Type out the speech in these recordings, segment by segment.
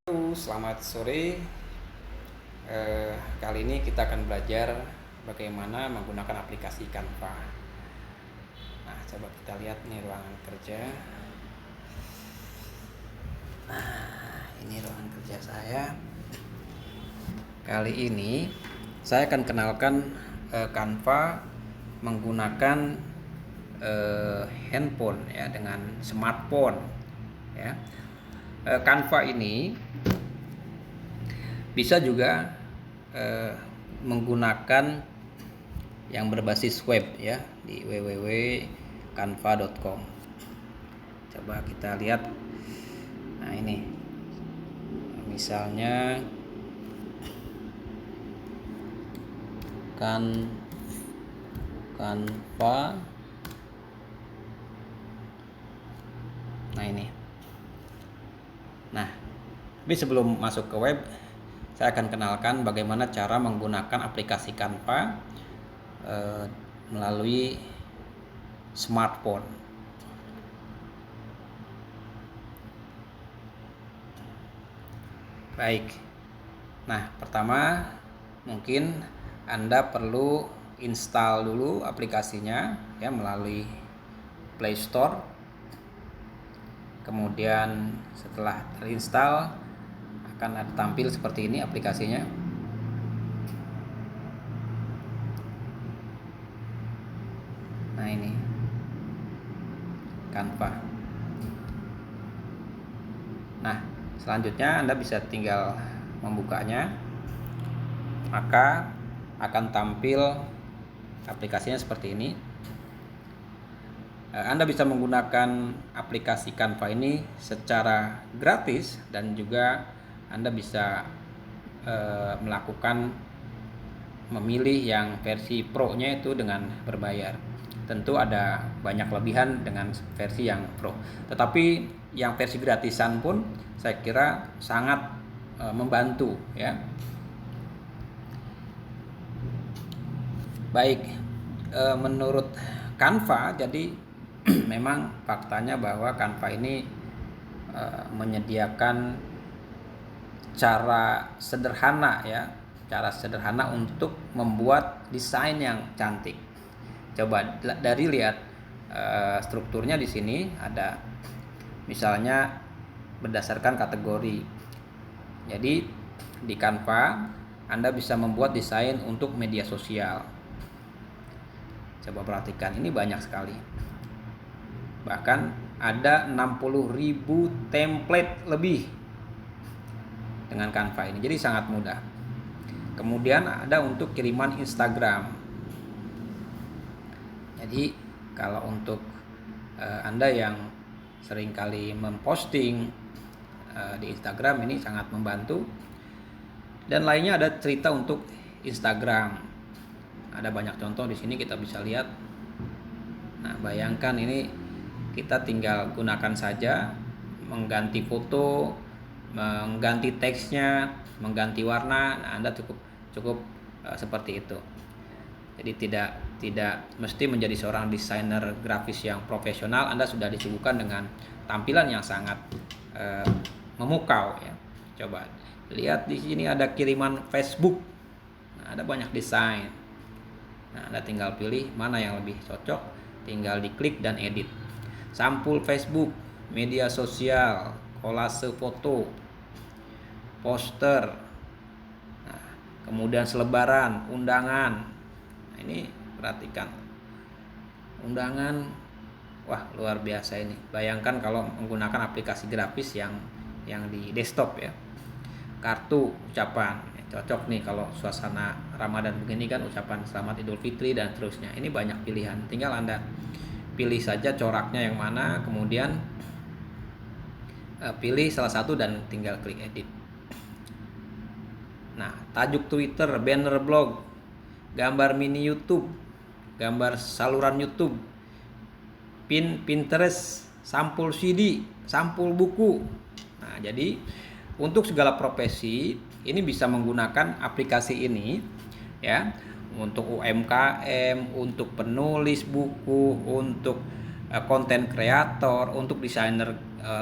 Halo, selamat sore. Kali ini kita akan belajar bagaimana menggunakan aplikasi Canva. Nah, coba kita lihat nih ruangan kerja. Nah, ini ruangan kerja saya. Kali ini saya akan kenalkan Canva menggunakan handphone ya, dengan smartphone ya. Canva ini bisa juga menggunakan yang berbasis web ya, di www.canva.com. Coba kita lihat. Nah, ini misalnya Canva. Nah, ini. Nah, tapi sebelum masuk ke web, saya akan kenalkan bagaimana cara menggunakan aplikasi Canva melalui smartphone. Baik. Nah, pertama mungkin Anda perlu install dulu aplikasinya ya melalui Play Store. Kemudian setelah terinstall akan tampil seperti ini aplikasinya. Nah, ini Canva. Nah, selanjutnya Anda bisa tinggal membukanya, maka akan tampil aplikasinya seperti ini. Anda bisa menggunakan aplikasi Canva ini secara gratis, dan juga Anda bisa memilih yang versi Pro-nya itu dengan berbayar. Tentu ada banyak kelebihan dengan versi yang Pro. Tetapi yang versi gratisan pun saya kira sangat membantu ya. Baik, menurut Canva, jadi memang faktanya bahwa Canva ini menyediakan cara sederhana untuk membuat desain yang cantik. Coba dari lihat strukturnya di sini ada misalnya berdasarkan kategori. Jadi di Canva Anda bisa membuat desain untuk media sosial. Coba perhatikan, ini banyak sekali. Bahkan ada 60.000 template lebih dengan Canva ini. Jadi sangat mudah. Kemudian ada untuk kiriman Instagram. Jadi kalau untuk Anda yang seringkali memposting di Instagram, ini sangat membantu. Dan lainnya ada cerita untuk Instagram. Ada banyak contoh di sini, kita bisa lihat. Nah, bayangkan ini kita tinggal gunakan saja, mengganti foto, mengganti teksnya, mengganti warna. Nah, Anda cukup seperti itu. Jadi tidak mesti menjadi seorang desainer grafis yang profesional. Anda sudah disuguhkan dengan tampilan yang sangat memukau ya. Coba lihat di sini ada kiriman Facebook. Nah, ada banyak desain. Nah, Anda tinggal pilih mana yang lebih cocok, tinggal diklik dan edit. Sampul Facebook, media sosial, kolase foto, poster, nah, kemudian selebaran, undangan. Nah, ini perhatikan, undangan, wah luar biasa ini. Bayangkan kalau menggunakan aplikasi grafis yang di desktop ya. Kartu ucapan, cocok nih kalau suasana Ramadan begini kan, ucapan selamat Idul Fitri dan seterusnya. Ini banyak pilihan, tinggal Anda pilih saja coraknya yang mana, kemudian pilih salah satu dan tinggal klik edit. Nah, tajuk Twitter, banner blog, gambar mini YouTube, gambar saluran YouTube, pin Pinterest, sampul CD, sampul buku. Nah, jadi untuk segala profesi ini bisa menggunakan aplikasi ini ya. Untuk UMKM, untuk penulis buku, untuk konten kreator, untuk desainer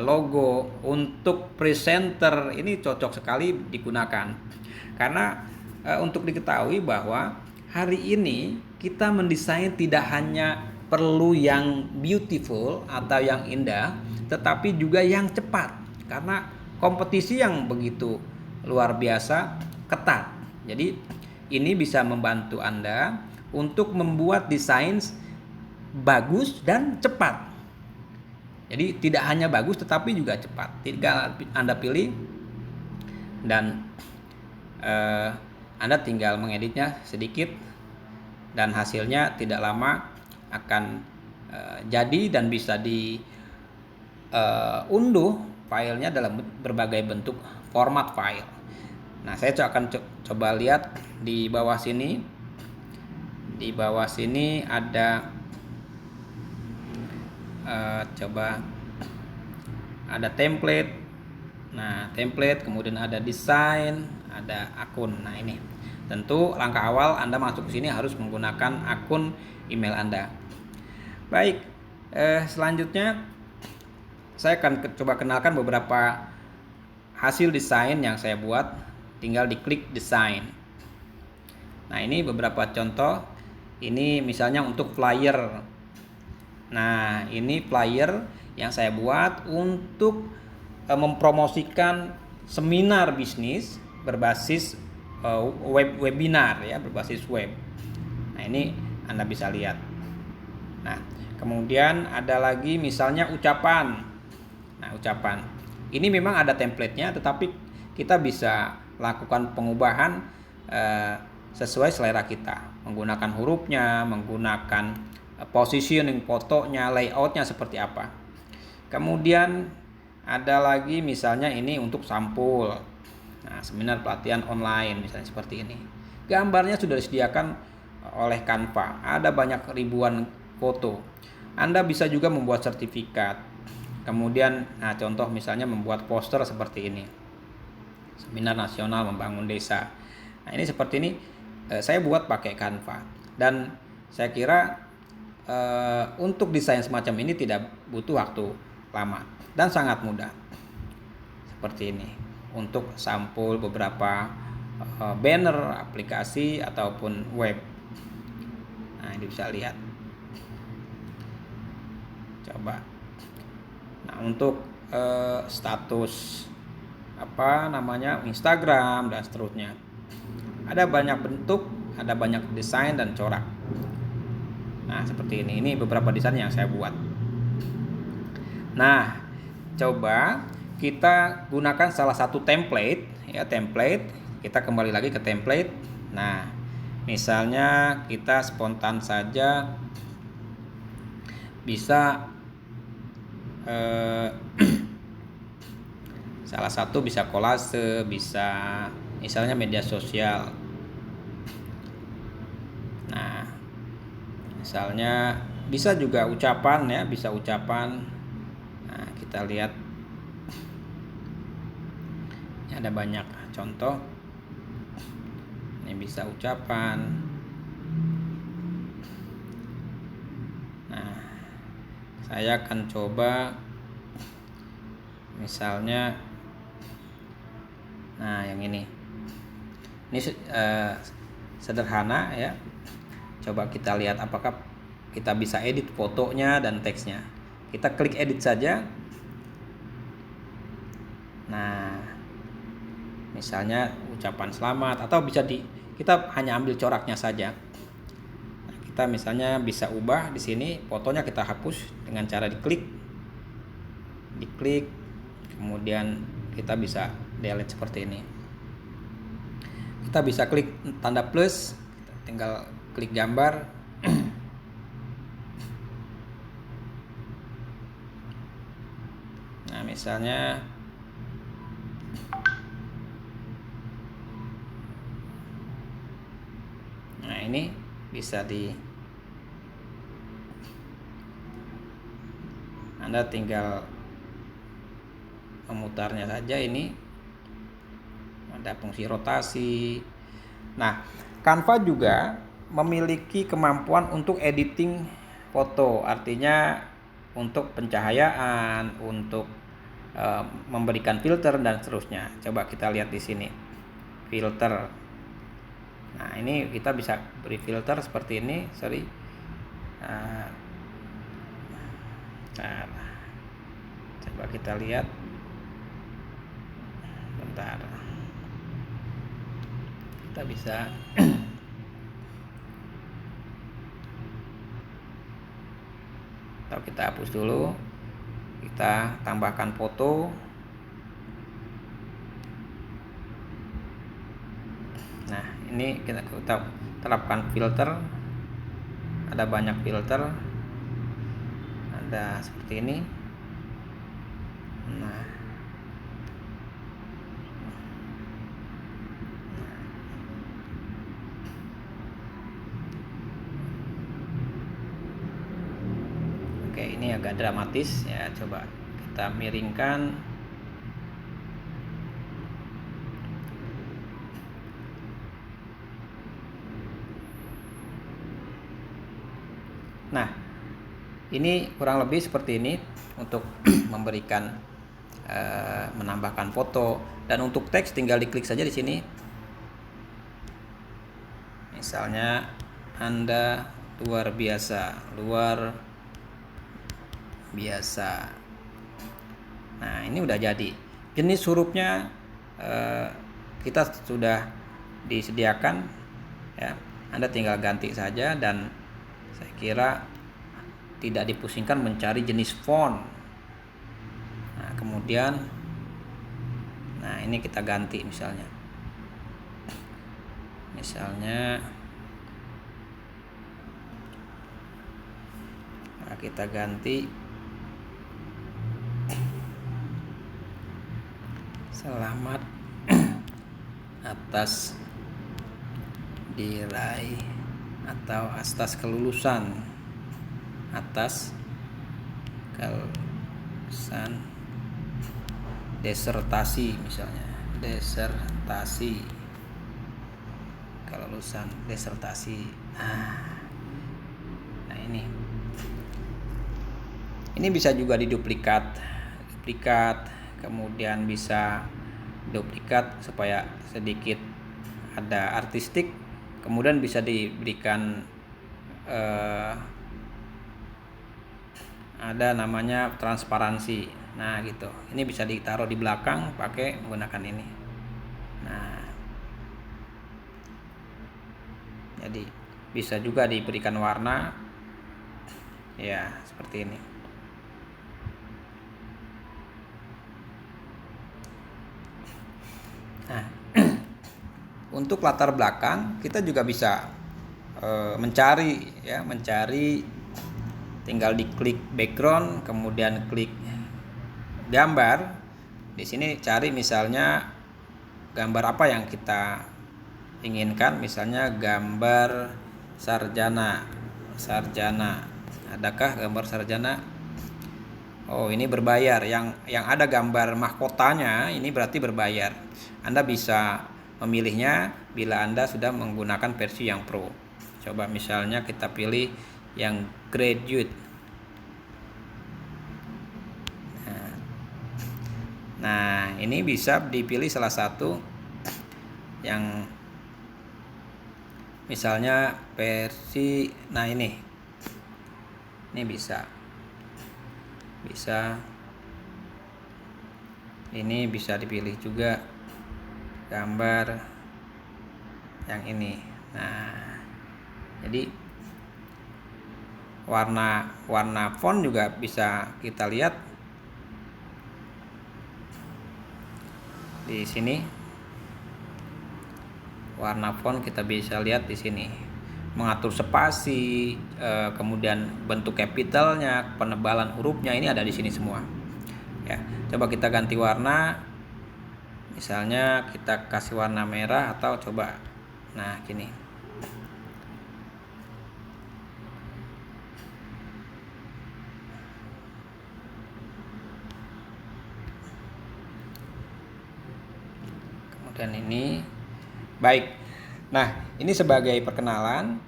logo, untuk presenter ini cocok sekali digunakan. Karena untuk diketahui bahwa hari ini kita mendesain tidak hanya perlu yang beautiful atau yang indah, tetapi juga yang cepat. Karena kompetisi yang begitu luar biasa ketat. Jadi ini bisa membantu Anda untuk membuat desain bagus dan cepat. Jadi tidak hanya bagus tetapi juga cepat. Tinggal Anda pilih dan Anda tinggal mengeditnya sedikit dan hasilnya tidak lama akan jadi dan bisa diunduh filenya dalam berbagai bentuk format file. Nah, saya akan coba lihat di bawah sini. Di bawah sini ada coba ada template. Nah, template, kemudian ada desain, ada akun. Nah, ini tentu langkah awal Anda masuk ke sini harus menggunakan akun email Anda. Baik, selanjutnya saya akan coba kenalkan beberapa hasil desain yang saya buat. Tinggal diklik desain. Nah, ini beberapa contoh. Ini misalnya untuk flyer. Nah, ini flyer yang saya buat untuk mempromosikan seminar bisnis berbasis webinar ya, berbasis web. Nah, ini Anda bisa lihat. Nah, kemudian ada lagi misalnya ucapan. Nah, ucapan. Ini memang ada template-nya, tetapi kita bisa lakukan pengubahan sesuai selera kita, menggunakan hurufnya, menggunakan positioning fotonya, layoutnya seperti apa. Kemudian ada lagi misalnya ini untuk sampul. Nah, seminar pelatihan online misalnya seperti ini. Gambarnya sudah disediakan oleh Canva. Ada banyak ribuan foto. Anda bisa juga membuat sertifikat. Kemudian, nah contoh misalnya membuat poster seperti ini. Seminar nasional membangun desa. Nah, ini seperti ini saya buat pakai Canva. Dan saya kira untuk desain semacam ini tidak butuh waktu lama dan sangat mudah. Seperti ini. Untuk sampul beberapa banner, aplikasi ataupun web. Nah, ini bisa lihat. Coba. Nah, untuk status Instagram dan seterusnya. Ada banyak bentuk, ada banyak desain dan corak. Nah, seperti ini. Ini beberapa desain yang saya buat. Nah, coba kita gunakan salah satu template ya, template. Kita kembali lagi ke template. Nah, misalnya kita spontan saja bisa salah satu bisa kolase, bisa misalnya media sosial. Nah, misalnya bisa juga ucapan ya, bisa ucapan. Nah, kita lihat ini ada banyak contoh. Ini bisa ucapan. Nah, saya akan coba misalnya, nah yang ini sederhana ya. Coba kita lihat apakah kita bisa edit fotonya dan teksnya. Kita klik edit saja. Nah, misalnya ucapan selamat, atau bisa kita hanya ambil coraknya saja. Nah, kita misalnya bisa ubah di sini, fotonya kita hapus dengan cara diklik, kemudian kita bisa delete seperti ini. Kita bisa klik tanda plus, tinggal klik gambar. Nah, misalnya ini bisa Anda tinggal memutarnya saja. Ini ada fungsi rotasi. Nah, Canva juga memiliki kemampuan untuk editing foto, artinya untuk pencahayaan, untuk memberikan filter dan seterusnya. Coba kita lihat di sini filter. Nah, ini kita bisa beri filter seperti ini. Nah, coba kita lihat. Bentar. Kita bisa atau kita hapus dulu. Kita tambahkan foto. Nah, ini kita terapkan filter. Ada banyak filter. Ada seperti ini. Nah, oke, ini agak dramatis ya. Coba kita miringkan. Nah, ini kurang lebih seperti ini untuk memberikan menambahkan foto. Dan untuk teks tinggal diklik saja di sini. Misalnya Anda luar biasa. Nah, ini udah jadi. Jenis hurufnya kita sudah disediakan ya. Anda tinggal ganti saja, dan saya kira tidak dipusingkan mencari jenis font. Nah, kemudian ini kita ganti misalnya kita ganti selamat atas diraih atau atas kelulusan desertasi misalnya, kelulusan desertasi. Nah, ini bisa juga diduplikat, kemudian bisa duplikat supaya sedikit ada artistik, kemudian bisa diberikan ada namanya transparansi. Nah, gitu. Ini bisa ditaruh di belakang pakai menggunakan ini. Nah, jadi bisa juga diberikan warna ya seperti ini. Nah, untuk latar belakang kita juga bisa mencari, tinggal diklik background, kemudian klik gambar. Di sini cari misalnya gambar apa yang kita inginkan, misalnya gambar sarjana. Adakah gambar sarjana? Oh, ini berbayar. Yang ada gambar mahkotanya ini berarti berbayar. Anda bisa memilihnya bila Anda sudah menggunakan versi yang pro. Coba misalnya kita pilih yang graduate. Nah, ini bisa dipilih salah satu yang misalnya versi. Nah, ini bisa ini bisa dipilih juga gambar yang ini. Nah, jadi warna font juga bisa kita lihat di sini. Warna font kita bisa lihat di sini. Mengatur spasi, kemudian bentuk capitalnya, penebalan hurufnya, ini ada di sini semua. Ya, coba kita ganti warna. Misalnya kita kasih warna merah atau coba gini. Dan ini baik. Nah, ini sebagai perkenalan,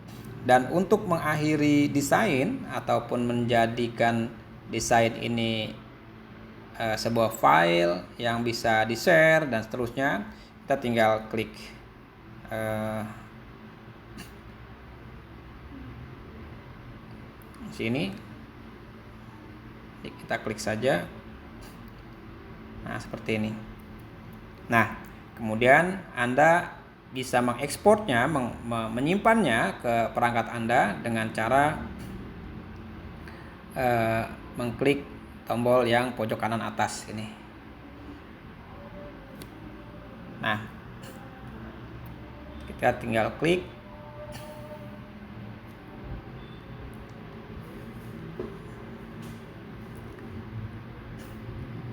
dan untuk mengakhiri desain ataupun menjadikan desain ini sebuah file yang bisa di-share dan seterusnya, kita tinggal klik sini, kita klik saja. Nah, seperti ini. Nah, kemudian Anda bisa mengekspornya, menyimpannya ke perangkat Anda dengan cara mengklik tombol yang pojok kanan atas ini. Nah, kita tinggal klik.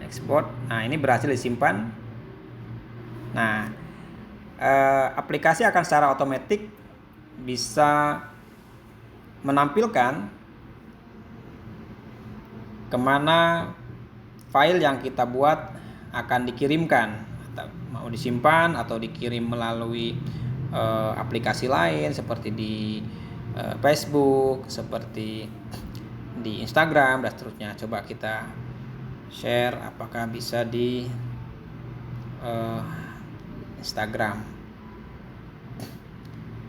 Export. Nah, ini berhasil disimpan. Nah, aplikasi akan secara otomatis bisa menampilkan kemana file yang kita buat akan dikirimkan, atau mau disimpan atau dikirim melalui aplikasi lain seperti di Facebook, seperti di Instagram dan seterusnya. Coba kita share apakah bisa di Instagram.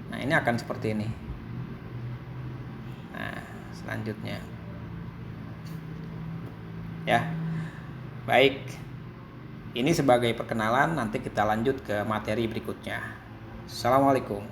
Nah, ini akan seperti ini. Nah, selanjutnya ya. Baik. Ini sebagai perkenalan, nanti kita lanjut ke materi berikutnya. Assalamualaikum.